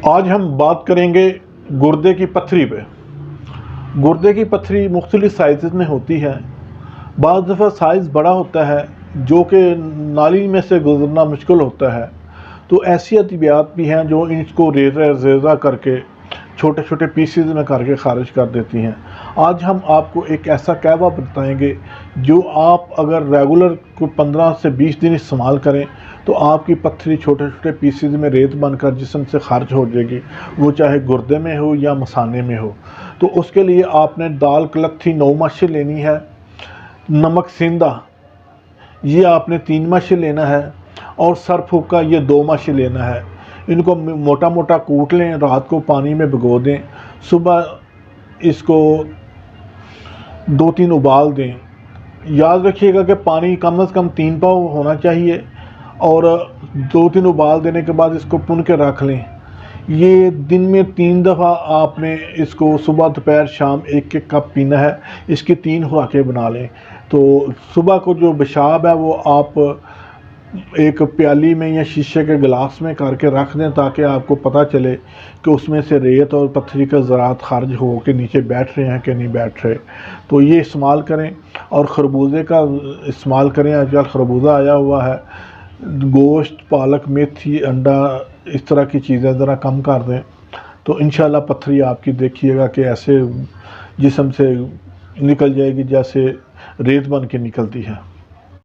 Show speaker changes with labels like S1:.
S1: آج ہم بات کریں گے گردے کی پتھری پہ۔ گردے کی پتھری مختلف سائزز میں ہوتی ہے۔ بعض دفعہ سائز بڑا ہوتا ہے جو کہ نالی میں سے گزرنا مشکل ہوتا ہے، تو ایسی ادویات بھی ہیں جو اس کو ریزہ کر کے چھوٹے چھوٹے پیسز میں کر کے خارج کر دیتی ہیں۔ آج ہم آپ کو ایک ایسا قہوہ بتائیں گے جو آپ اگر ریگولر کو 15 سے 20 دن استعمال کریں تو آپ کی پتھری چھوٹے چھوٹے پیسز میں ریت بن کر جسم سے خارج ہو جائے گی، وہ چاہے گردے میں ہو یا مثانے میں ہو۔ تو اس کے لیے آپ نے دال کلتھی 9 ماشے لینی ہے، نمک سیندا یہ آپ نے 3 ماشے لینا ہے، اور سر پھوکا یہ 2 ماشے لینا ہے۔ ان کو موٹا موٹا کوٹ لیں، رات کو پانی میں بھگو دیں، صبح اس کو 2-3 ابال دیں۔ یاد رکھیے گا کہ پانی کم از کم 3 پاؤ ہونا چاہیے، اور 2-3 ابال دینے کے بعد اس کو پن کے رکھ لیں۔ یہ دن میں 3 دفعہ آپ نے اس کو صبح دوپہر شام 1 کپ پینا ہے۔ اس کی 3 خوراکیں بنا لیں۔ تو صبح کو جو پیشاب ہے وہ آپ ایک پیالی میں یا شیشے کے گلاس میں کر کے رکھ دیں تاکہ آپ کو پتہ چلے کہ اس میں سے ریت اور پتھری کا ذرات خارج ہو کے نیچے بیٹھ رہے ہیں کہ نہیں بیٹھ رہے۔ تو یہ استعمال کریں، اور خربوزے کا استعمال کریں۔ آج کل خربوزہ آیا ہوا ہے، گوشت، پالک، میتھی، انڈا، اس طرح کی چیزیں ذرا کم کر دیں، تو انشاءاللہ پتھری آپ کی دیکھیے گا کہ ایسے جسم سے نکل جائے گی جیسے ریت بن کے نکلتی ہے۔